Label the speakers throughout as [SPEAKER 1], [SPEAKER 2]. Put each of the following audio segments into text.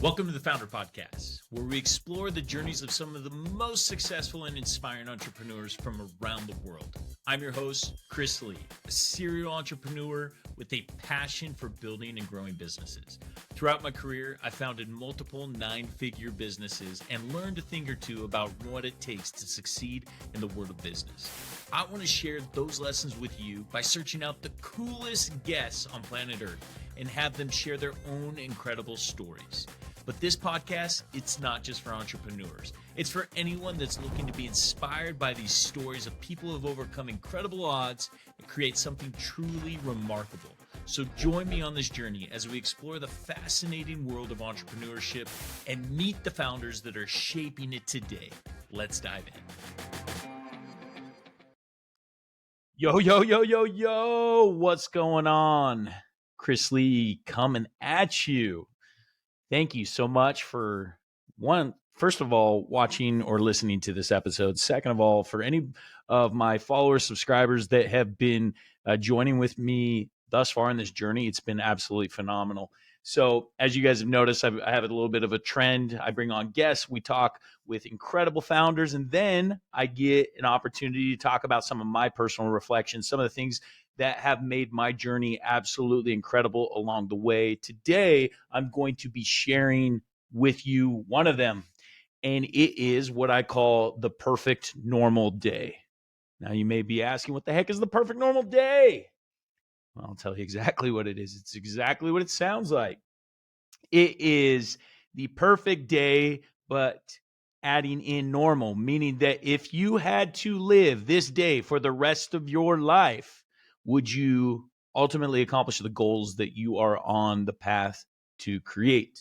[SPEAKER 1] Welcome to the Founder Podcast, where we explore the journeys of some of the most successful and inspiring entrepreneurs from around the world. I'm your host, Chris Lee, a serial entrepreneur with a passion for building and growing businesses. Throughout my career, I founded multiple nine-figure businesses and learned a thing or two about what it takes to succeed in the world of business. I want to share those lessons with you by searching out the coolest guests on planet Earth and have them share their own incredible stories. But this podcast, it's not just for entrepreneurs. It's for anyone that's looking to be inspired by these stories of people who have overcome incredible odds and create something truly remarkable. So join me on this journey as we explore the fascinating world of entrepreneurship and meet the founders that are shaping it today. Let's dive in. Yo, what's going on? Chris Lee coming at you. Thank you so much for first of all, watching or listening to this episode. Second of all, for any of my followers, subscribers that have been joining with me thus far in this journey, it's been absolutely phenomenal. So as you guys have noticed, I have a little bit of a trend. I bring on guests. We talk with incredible founders, and then I get an opportunity to talk about some of my personal reflections, some of the things that have made my journey absolutely incredible along the way. Today, I'm going to be sharing with you one of them, and it is what I call the perfect normal day. Now, you may be asking, what the heck is the perfect normal day? Well, I'll tell you exactly what it is. It's exactly what it sounds like. It is the perfect day, but adding in normal, meaning that if you had to live this day for the rest of your life, would you ultimately accomplish the goals that you are on the path to create?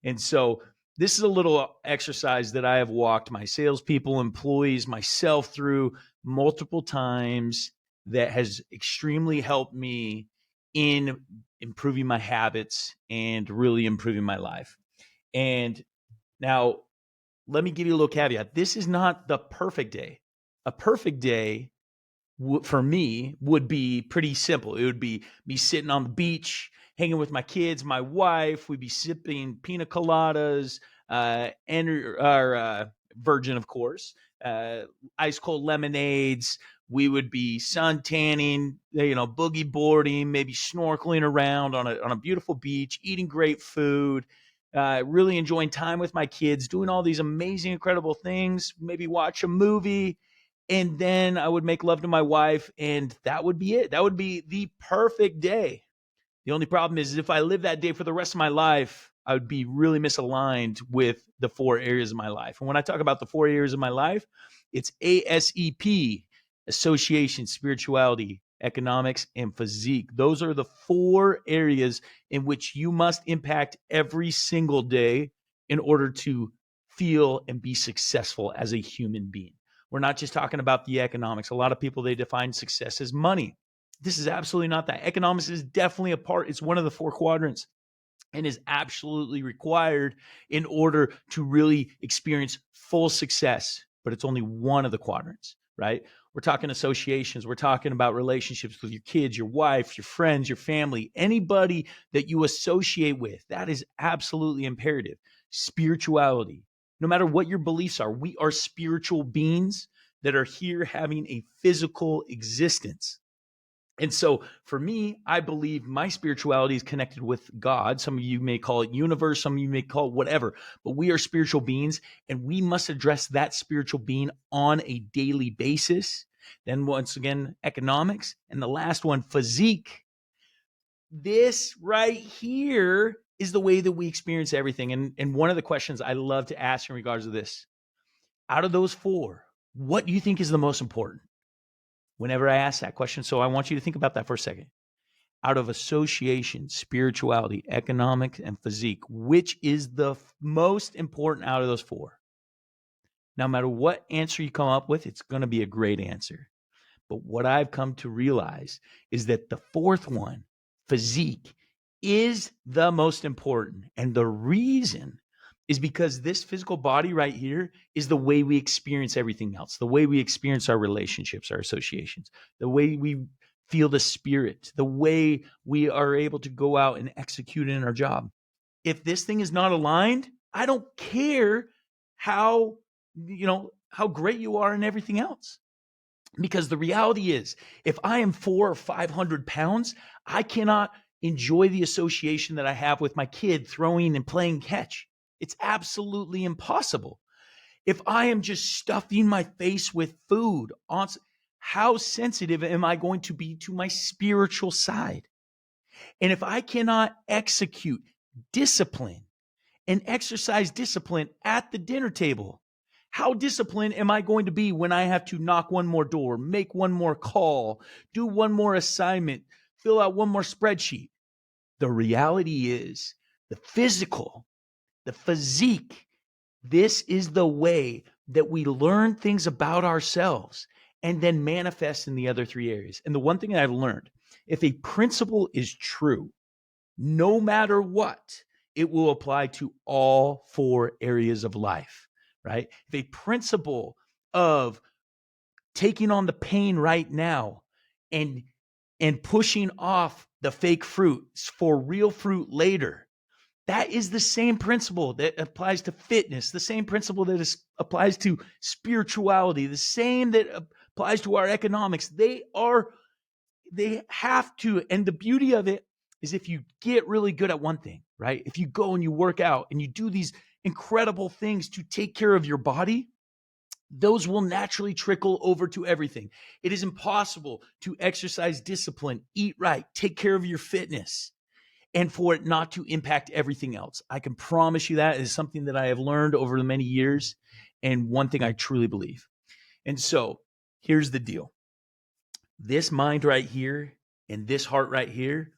[SPEAKER 1] And so this is a little exercise that I have walked my salespeople, employees, myself through multiple times that has extremely helped me in improving my habits and really improving my life. And now let me give you a little caveat. This is not the perfect day. A perfect day for me would be pretty simple. It would be me sitting on the beach, hanging with my kids, my wife. We'd be sipping pina coladas, virgin, of course, ice cold lemonades. We would be sun tanning, boogie boarding, maybe snorkeling around on a beautiful beach, eating great food, really enjoying time with my kids, doing all these amazing, incredible things, maybe watch a movie. And then I would make love to my wife, and that would be it. That would be the perfect day. The only problem is if I live that day for the rest of my life, I would be really misaligned with the four areas of my life. And when I talk about the four areas of my life, it's ASEP, association, spirituality, economics, and physique. Those are the four areas in which you must impact every single day in order to feel and be successful as a human being. We're not just talking about the economics. A lot of people, they define success as money. This is absolutely not that. Economics is definitely a part. It's one of the four quadrants and is absolutely required in order to really experience full success. But it's only one of the quadrants, right? We're talking associations. We're talking about relationships with your kids, your wife, your friends, your family, anybody that you associate with. That is absolutely imperative. Spirituality. No matter what your beliefs are, we are spiritual beings that are here having a physical existence. And so for me, I believe my spirituality is connected with God. Some of you may call it universe. Some of you may call it whatever, but we are spiritual beings and we must address that spiritual being on a daily basis. Then once again, economics. And the last one, physique. This right here is the way that we experience everything. And one of the questions I love to ask in regards to this, out of those four, what do you think is the most important? Whenever I ask that question, so I want you to think about that for a second. Out of association, spirituality, economics, and physique, which is the most important out of those four? No matter what answer you come up with, it's going to be a great answer. But what I've come to realize is that the fourth one, physique, is the most important. And the reason is because this physical body right here is the way we experience everything else, the way we experience our relationships, our associations, the way we feel the spirit, the way we are able to go out and execute in our job. If this thing is not aligned, I don't care how, how great you are and everything else. Because the reality is, if I am 400 or 500 pounds, I cannot enjoy the association that I have with my kid throwing and playing catch. It's absolutely impossible. If I am just stuffing my face with food, how sensitive am I going to be to my spiritual side? And if I cannot execute discipline and exercise discipline at the dinner table, how disciplined am I going to be when I have to knock one more door, make one more call, do one more assignment, fill out one more spreadsheet? The reality is the physical, the physique, this is the way that we learn things about ourselves and then manifest in the other three areas. And the one thing I've learned, if a principle is true, no matter what, it will apply to all four areas of life, right? If a principle of taking on the pain right now and pushing off the fake fruit for real fruit later, that is the same principle that applies to fitness, the same principle that applies to spirituality, the same that applies to our economics. They have to. And the beauty of it is, if you get really good at one thing, right? If you go and you work out and you do these incredible things to take care of your body, those will naturally trickle over to everything. It is impossible to exercise discipline, eat right, take care of your fitness, and for it not to impact everything else. I can promise you that is something that I have learned over the many years, and one thing I truly believe. And so here's the deal. This mind right here and this heart right here,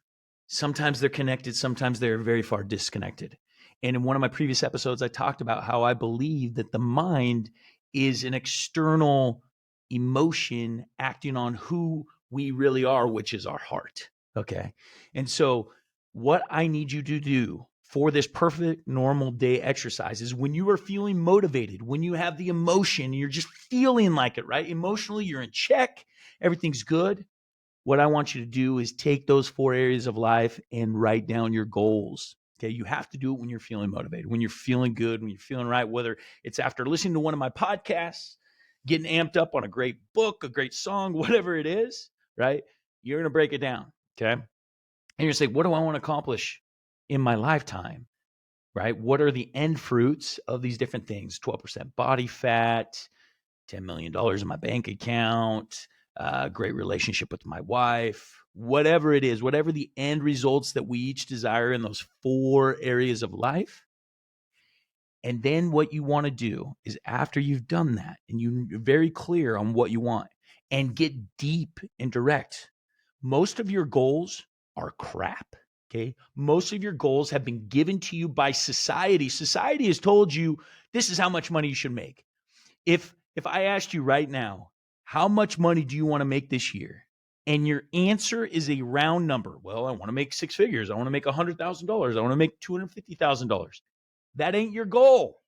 [SPEAKER 1] sometimes they're connected, sometimes they're very far disconnected. And in one of my previous episodes, I talked about how I believe that the mind is an external emotion acting on who we really are, which is our heart. Okay. And so what I need you to do for this perfect normal day exercise is, when you are feeling motivated, when you have the emotion, you're just feeling like it, right? Emotionally, you're in check, everything's good. What I want you to do is take those four areas of life and write down your goals. Okay. You have to do it when you're feeling motivated, when you're feeling good, when you're feeling right, whether it's after listening to one of my podcasts, getting amped up on a great book, a great song, whatever it is, right? You're going to break it down. Okay. And you're going to say, what do I want to accomplish in my lifetime? Right? What are the end fruits of these different things? 12% body fat, $10 million in my bank account, great relationship with my wife, whatever it is, whatever the end results that we each desire in those four areas of life. And then what you want to do is, after you've done that and you're very clear on what you want, and get deep and direct, most of your goals are crap. Okay. Most of your goals have been given to you by society. Society has told you this is how much money you should make. If I asked you right now, how much money do you want to make this year? And your answer is a round number. Well, I want to make six figures. I want to make $100,000. I want to make $250,000. That ain't your goal.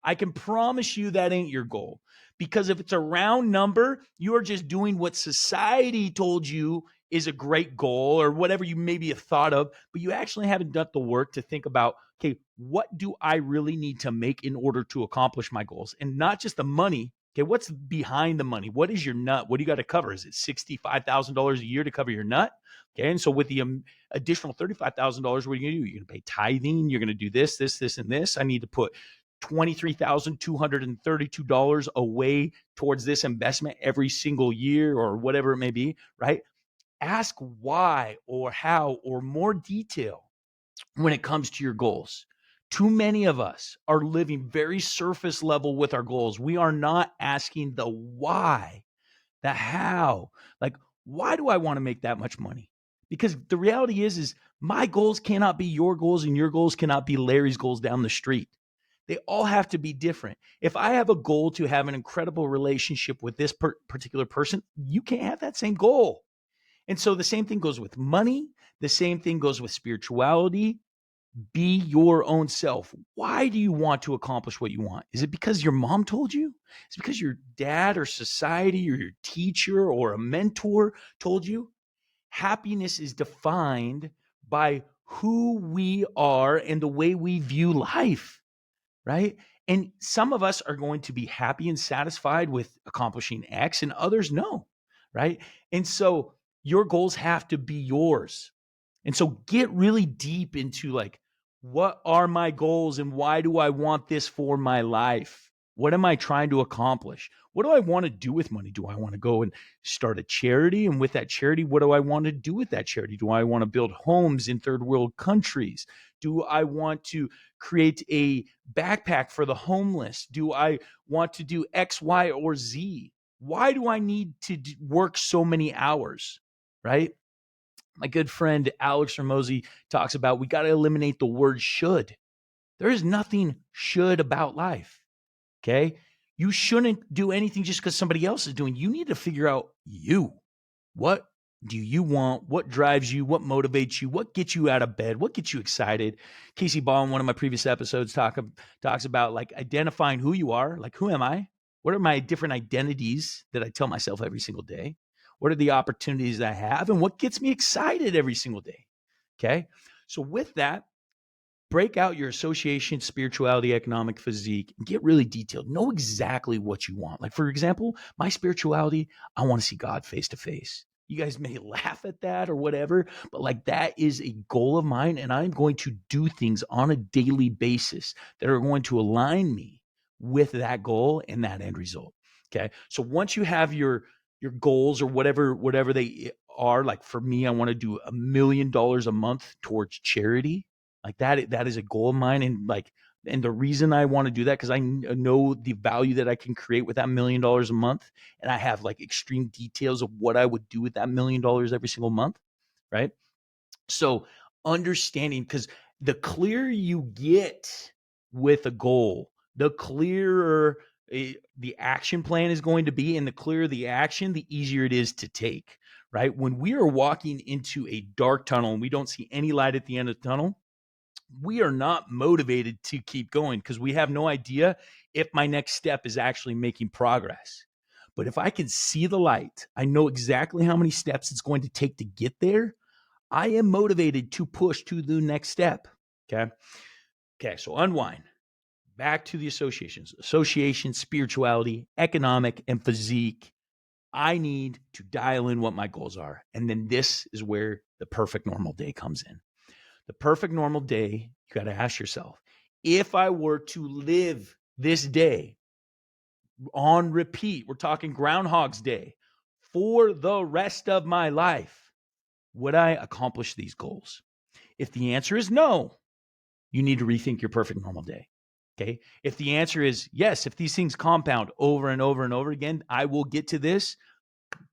[SPEAKER 1] I can promise you that ain't your goal. Because if it's a round number, you are just doing what society told you is a great goal, or whatever you maybe have thought of, but you actually haven't done the work to think about, okay, what do I really need to make in order to accomplish my goals? And not just the money. Okay, what's behind the money? What is your nut? What do you got to cover? Is it $65,000 a year to cover your nut? Okay, and so with the additional $35,000, what are you going to do? You're going to pay tithing. You're going to do this, this, this, and this. I need to put $23,232 away towards this investment every single year, or whatever it may be, right? Ask why or how or more detail when it comes to your goals. Too many of us are living very surface level with our goals. We are not asking the why, the how. Like, why do I want to make that much money? Because the reality is my goals cannot be your goals, and your goals cannot be Larry's goals down the street. They all have to be different. If I have a goal to have an incredible relationship with this particular person, you can't have that same goal. And so the same thing goes with money. The same thing goes with spirituality. Be your own self. Why do you want to accomplish what you want? Is it because your mom told you? Is it because your dad or society or your teacher or a mentor told you? Happiness is defined by who we are and the way we view life, right? And some of us are going to be happy and satisfied with accomplishing X, and others no, right? And so your goals have to be yours. And so get really deep into like, what are my goals and why do I want this for my life? What am I trying to accomplish? What do I want to do with money? Do I want to go and start a charity? And with that charity, what do I want to do with that charity? Do I want to build homes in third world countries? Do I want to create a backpack for the homeless? Do I want to do X, Y, or Z? Why do I need to work so many hours? Right? My good friend Alex Ramosi talks about we got to eliminate the word should. There is nothing should about life. Okay. You shouldn't do anything just because somebody else is doing. You need to figure out you. What do you want? What drives you? What motivates you? What gets you out of bed? What gets you excited? Casey Ball in one of my previous episodes talks about like identifying who you are. Like, who am I? What are my different identities that I tell myself every single day? What are the opportunities that I have? And what gets me excited every single day? Okay. So with that, break out your association, spirituality, economic, physique, and get really detailed. Know exactly what you want. Like, for example, my spirituality, I want to see God face to face. You guys may laugh at that or whatever, but like that is a goal of mine. And I'm going to do things on a daily basis that are going to align me with that goal and that end result. Okay. So once you have your goals or whatever they are, like for me, I want to do $1 million a month towards charity. Like that is a goal of mine. And the reason I want to do that, because I know the value that I can create with that $1 million a month. And I have like extreme details of what I would do with that $1 million every single month. Right. So understanding, because the clearer you get with a goal, the clearer the action plan is going to be, and the clearer the action, the easier it is to take. Right. When we are walking into a dark tunnel and we don't see any light at the end of the tunnel, we are not motivated to keep going because we have no idea if my next step is actually making progress. But if I can see the light, I know exactly how many steps it's going to take to get there. I am motivated to push to the next step. Okay. Okay. So unwind. Back to the associations: association, spirituality, economic, and physique. I need to dial in what my goals are. And then this is where the perfect normal day comes in. The perfect normal day, you got to ask yourself, if I were to live this day on repeat, we're talking Groundhog's Day, for the rest of my life, would I accomplish these goals? If the answer is no, you need to rethink your perfect normal day. Okay. If the answer is yes, if these things compound over and over and over again, I will get to this.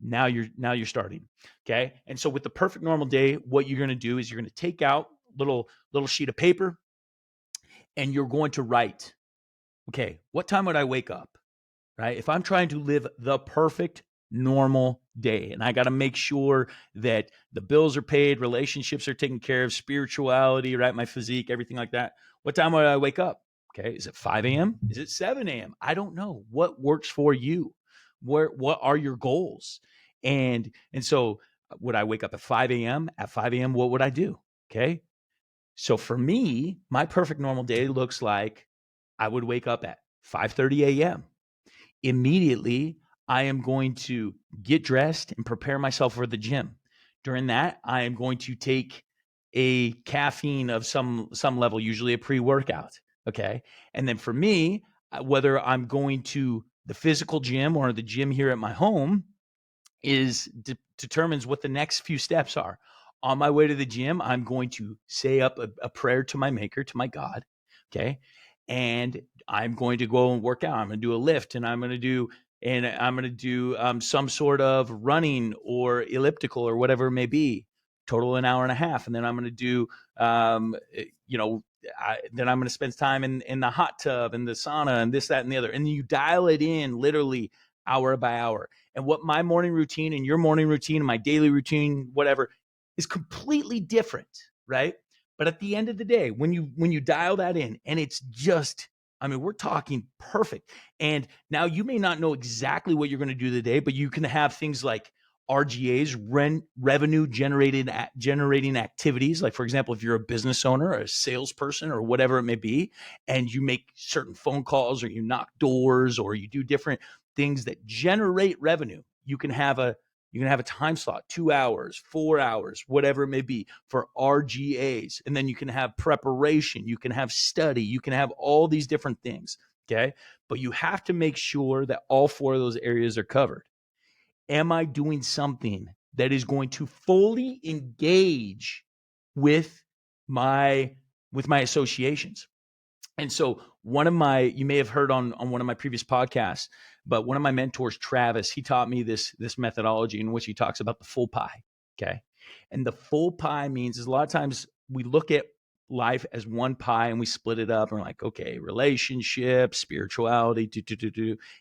[SPEAKER 1] Now you're starting. Okay. And so with the perfect normal day, what you're going to do is you're going to take out little sheet of paper and you're going to write, okay, what time would I wake up? Right? If I'm trying to live the perfect normal day and I got to make sure that the bills are paid, relationships are taken care of, spirituality, right? My physique, everything like that. What time would I wake up? Okay. Is it 5 a.m.? Is it 7 a.m.? I don't know. What works for you? What are your goals? And so would I wake up at 5 a.m.? At 5 a.m., what would I do? Okay. So for me, my perfect normal day looks like I would wake up at 5:30 a.m. Immediately, I am going to get dressed and prepare myself for the gym. During that, I am going to take a caffeine of some level, usually a pre-workout. Okay. And then for me, whether I'm going to the physical gym or the gym here at my home determines what the next few steps are. On my way to the gym, I'm going to say up a prayer to my maker, to my God. Okay. And I'm going to go and work out. I'm going to do a lift and I'm going to do some sort of running or elliptical or whatever it may be, total an hour and a half. And then I'm going to do, then I'm going to spend time in the hot tub and the sauna and this, that, and the other. And you dial it in literally hour by hour. And what my morning routine and your morning routine and my daily routine, whatever, is completely different, right? But at the end of the day, when you dial that in and it's just, I mean, we're talking perfect. And now you may not know exactly what you're going to do today, but you can have things like RGAs, revenue generating activities. Like, for example, if you're a business owner or a salesperson or whatever it may be, and you make certain phone calls or you knock doors or you do different things that generate revenue, you can have a time slot, 2 hours, 4 hours, whatever it may be, for RGAs. And then you can have preparation, you can have study, you can have all these different things. Okay. But you have to make sure that all four of those areas are covered. Am I doing something that is going to fully engage with my associations? And so you may have heard on one of my previous podcasts, but one of my mentors, Travis, he taught me this methodology in which he talks about the full pie. Okay. And the full pie means is a lot of times we look at life as one pie and we split it up and we're like, okay, relationships, spirituality,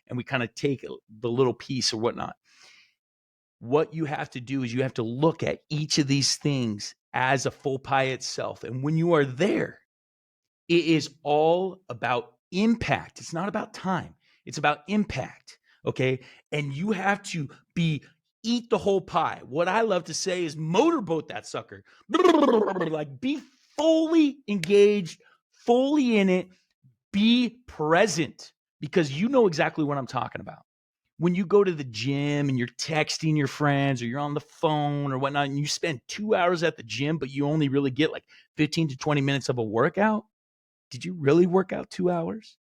[SPEAKER 1] and we kind of take the little piece or whatnot. What you have to do is you have to look at each of these things as a full pie itself. And when you are there, it is all about impact. It's not about time. It's about impact. Okay. And you have to eat the whole pie. What I love to say is motorboat that sucker. Like, be fully engaged, fully in it, be present, because you know exactly what I'm talking about. When you go to the gym and you're texting your friends or you're on the phone or whatnot, and you spend 2 hours at the gym, but you only really get like 15 to 20 minutes of a workout, did you really work out 2 hours?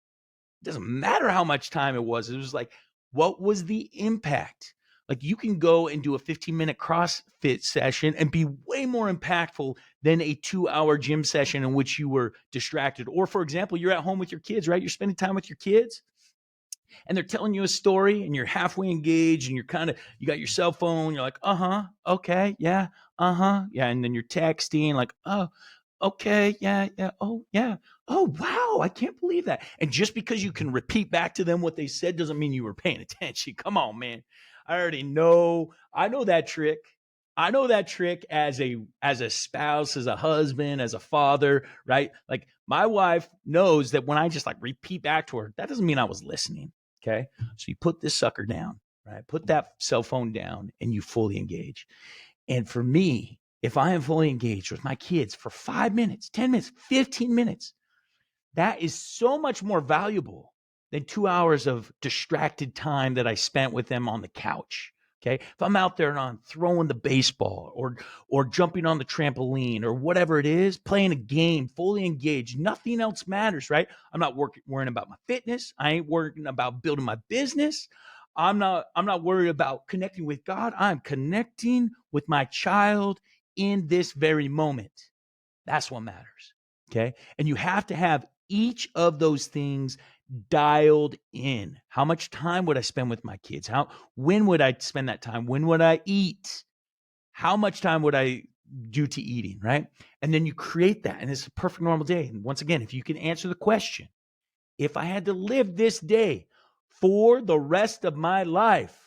[SPEAKER 1] It doesn't matter how much time it was. It was like, what was the impact? Like, you can go and do a 15-minute CrossFit session and be way more impactful than a 2-hour gym session in which you were distracted. Or, for example, you're at home with your kids, right? You're spending time with your kids and they're telling you a story and you're halfway engaged and you got your cell phone. You're like, okay, yeah, yeah. And then you're texting like, oh, okay, yeah, oh, yeah. Oh, wow, I can't believe that. And just because you can repeat back to them what they said doesn't mean you were paying attention. Come on, man. I already know. I know that trick. I know that trick as a spouse, as a husband, as a father, right? Like, my wife knows that when I just like repeat back to her, that doesn't mean I was listening. Okay. So you put this sucker down, right? Put that cell phone down and you fully engage. And for me, if I am fully engaged with my kids for 5 minutes, 10 minutes, 15 minutes, that is so much more valuable than 2 hours of distracted time that I spent with them on the couch. Okay. If I'm out there and I'm throwing the baseball or jumping on the trampoline or whatever it is, playing a game, fully engaged, nothing else matters, right? I'm not worrying about my fitness. I ain't worrying about building my business. I'm not worried about connecting with God. I'm connecting with my child in this very moment. That's what matters. Okay. And you have to have each of those things dialed in. How much time would I spend with my kids? When would I spend that time? When would I eat? How much time would I do to eating? Right. And then you create that. And it's a perfect normal day. And once again, if you can answer the question, if I had to live this day for the rest of my life,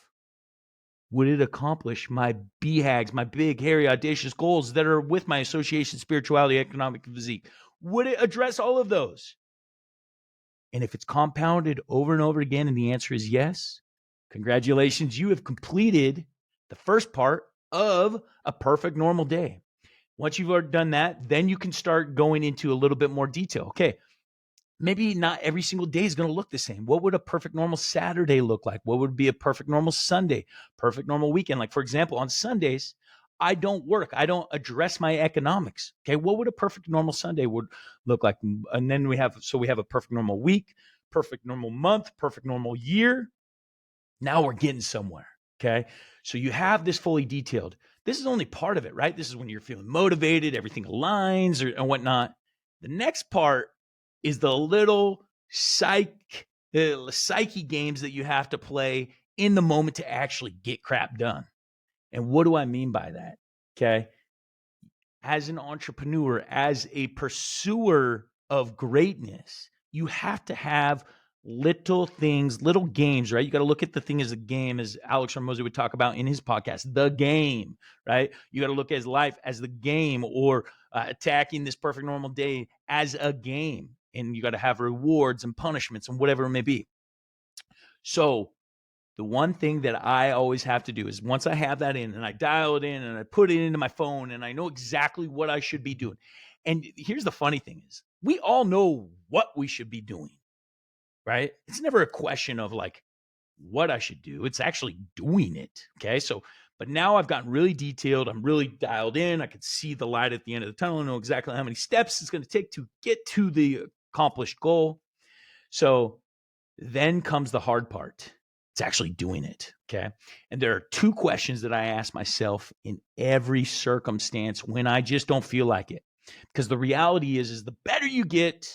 [SPEAKER 1] would it accomplish my BHAGs, my big, hairy, audacious goals that are with my association, spirituality, economic, and physique? Would it address all of those? And if it's compounded over and over again, and the answer is yes, congratulations, you have completed the first part of a perfect normal day. Once you've done that, then you can start going into a little bit more detail. Okay, maybe not every single day is going to look the same. What would a perfect normal Saturday look like? What would be a perfect normal Sunday, perfect normal weekend? Like, for example, on Sundays, I don't work. I don't address my economics. Okay. What would a perfect normal Sunday would look like? And then we have a perfect normal week, perfect normal month, perfect normal year. Now we're getting somewhere. Okay. So you have this fully detailed. This is only part of it, right? This is when you're feeling motivated, everything aligns and whatnot. The next part is the little psyche games that you have to play in the moment to actually get crap done. And what do I mean by that? Okay. As an entrepreneur, as a pursuer of greatness, you have to have little things, little games, right? You got to look at the thing as a game, as Alex Ramosi would talk about in his podcast, the game, right? You got to look at his life as the game, or attacking this perfect normal day as a game. And you got to have rewards and punishments and whatever it may be. So the one thing that I always have to do is once I have that in and I dial it in and I put it into my phone and I know exactly what I should be doing. And here's the funny thing is we all know what we should be doing, right? It's never a question of like what I should do. It's actually doing it. Okay. So, but now I've gotten really detailed. I'm really dialed in. I can see the light at the end of the tunnel. I know exactly how many steps it's going to take to get to the accomplished goal. So then comes the hard part. It's actually doing it. Okay. And there are two questions that I ask myself in every circumstance when I just don't feel like it. Because the reality is the better you get,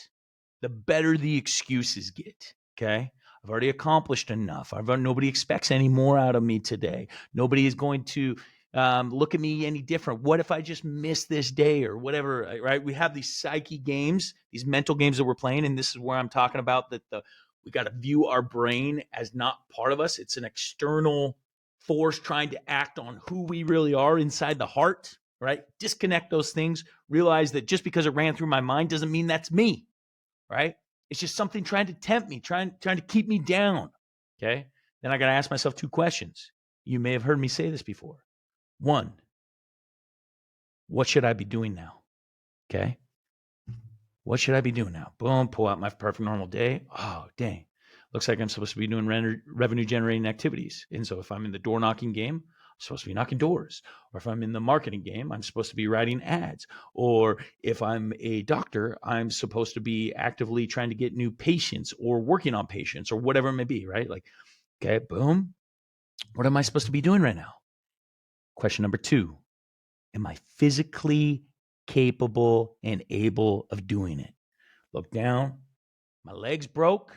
[SPEAKER 1] the better the excuses get. Okay. I've already accomplished enough. Nobody expects any more out of me today. Nobody is going to look at me any different. What if I just miss this day or whatever, right? We have these psyche games, these mental games that we're playing. And this is where I'm talking about that we got to view our brain as not part of us. It's an external force trying to act on who we really are inside the heart, right? Disconnect those things. Realize that just because it ran through my mind doesn't mean that's me, right? It's just something trying to tempt me, trying to keep me down, okay? Then I got to ask myself two questions. You may have heard me say this before. One, what should I be doing now? Okay? What should I be doing now? Boom, pull out my perfect normal day. Oh, dang. Looks like I'm supposed to be doing revenue generating activities. And so if I'm in the door knocking game, I'm supposed to be knocking doors. Or if I'm in the marketing game, I'm supposed to be writing ads. Or if I'm a doctor, I'm supposed to be actively trying to get new patients or working on patients or whatever it may be, right? Like, okay, boom. What am I supposed to be doing right now? Question number two, am I physically capable and able of doing it? Look down, my legs broke,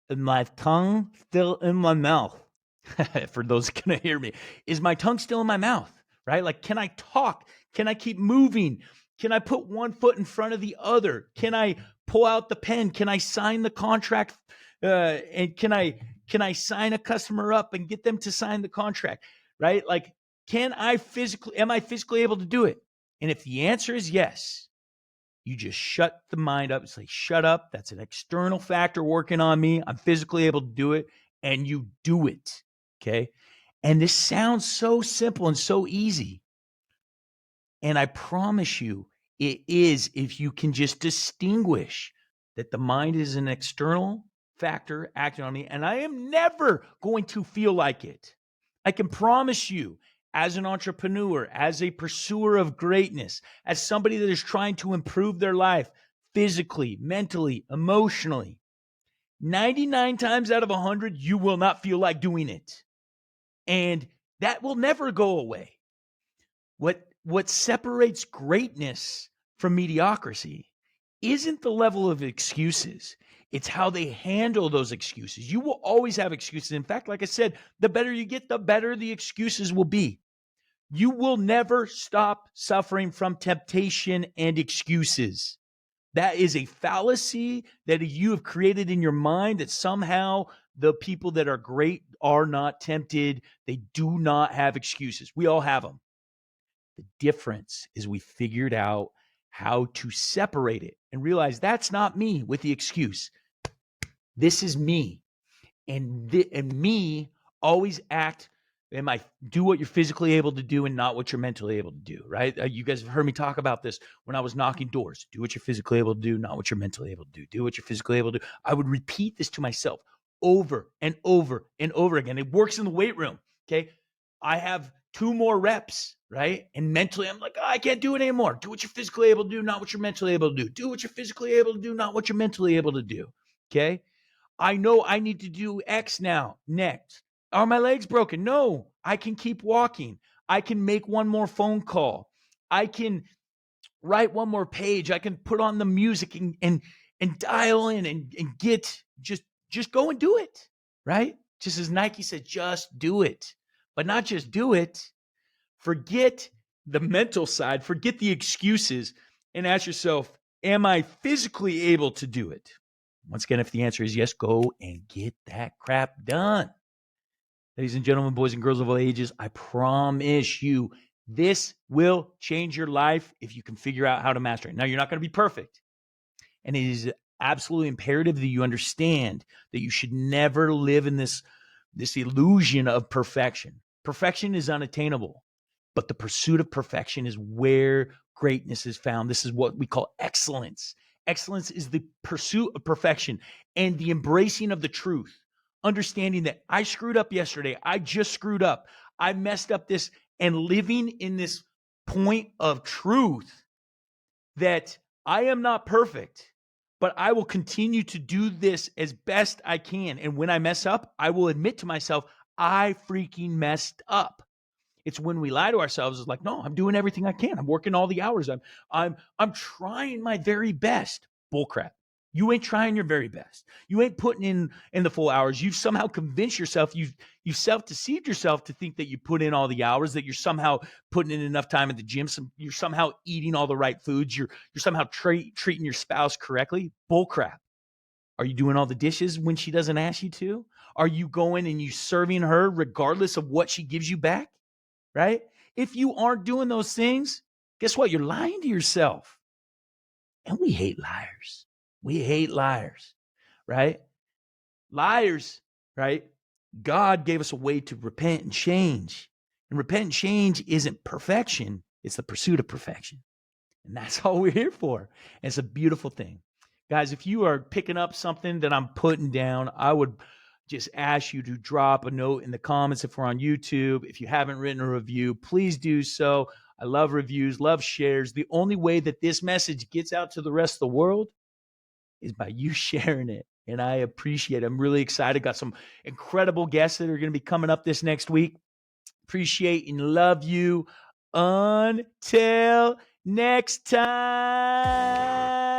[SPEAKER 1] and my tongue still in my mouth. For those going to hear me, is my tongue still in my mouth, right? Like, can I talk? Can I keep moving? Can I put one foot in front of the other? Can I pull out the pen? Can I sign the contract? And can I sign a customer up and get them to sign the contract, right? Like, am I physically able to do it? And if the answer is yes, you just shut the mind up. It's like, shut up. That's an external factor working on me. I'm physically able to do it. And you do it. Okay. And this sounds so simple and so easy. And I promise you, it is if you can just distinguish that the mind is an external factor acting on me, and I am never going to feel like it. I can promise you, as an entrepreneur, as a pursuer of greatness, as somebody that is trying to improve their life physically, mentally, emotionally, 99 times out of 100, you will not feel like doing it. And that will never go away. What separates greatness from mediocrity isn't the level of excuses. It's how they handle those excuses. You will always have excuses. In fact, like I said, the better you get, the better the excuses will be. You will never stop suffering from temptation and excuses. That is a fallacy that you have created in your mind that somehow the people that are great are not tempted. They do not have excuses. We all have them. The difference is we figured out how to separate it and realize that's not me with the excuse. This is me. And me always act do what you're physically able to do and not what you're mentally able to do, right? You guys have heard me talk about this when I was knocking doors. Do what you're physically able to do, not what you're mentally able to do. Do what you're physically able to do. I would repeat this to myself over and over and over again. It works in the weight room, okay? I have 2 more reps, right? And mentally, I'm like, oh, I can't do it anymore. Do what you're physically able to do, not what you're mentally able to do. Do what you're physically able to do, not what you're mentally able to do, okay? I know I need to do X now, next. Are my legs broken? No, I can keep walking. I can make one more phone call. I can write one more page. I can put on the music and dial in and get just go and do it, right? Just as Nike said, just do it. But not just do it. Forget the mental side, forget the excuses, and ask yourself, am I physically able to do it? Once again, if the answer is yes, go and get that crap done. Ladies and gentlemen, boys and girls of all ages, I promise you, this will change your life if you can figure out how to master it. Now, you're not going to be perfect. And it is absolutely imperative that you understand that you should never live in this this illusion of perfection. Perfection is unattainable, but the pursuit of perfection is where greatness is found. This is what we call excellence. Excellence is the pursuit of perfection and the embracing of the truth, understanding that I screwed up yesterday. I just screwed up. I messed up this, and living in this point of truth that I am not perfect, but I will continue to do this as best I can. And when I mess up, I will admit to myself, I freaking messed up. It's when we lie to ourselves. It's like, no, I'm doing everything I can. I'm working all the hours. I'm trying my very best. Bullcrap. You ain't trying your very best. You ain't putting in the full hours. You've somehow convinced yourself, you've self-deceived yourself to think that you put in all the hours, that you're somehow putting in enough time at the gym. You're somehow eating all the right foods. You're somehow treating your spouse correctly. Bullcrap. Are you doing all the dishes when she doesn't ask you to? Are you going and you serving her regardless of what she gives you back? Right? If you aren't doing those things, guess what? You're lying to yourself. And we hate liars. We hate liars, right? Liars, right? God gave us a way to repent and change. And repent and change isn't perfection, it's the pursuit of perfection. And that's all we're here for. And it's a beautiful thing. Guys, if you are picking up something that I'm putting down, I would just ask you to drop a note in the comments if we're on YouTube. If you haven't written a review, please do so. I love reviews, love shares. The only way that this message gets out to the rest of the world is by you sharing it. And I appreciate it. I'm really excited. Got some incredible guests that are going to be coming up this next week. Appreciate and love you. Until next time.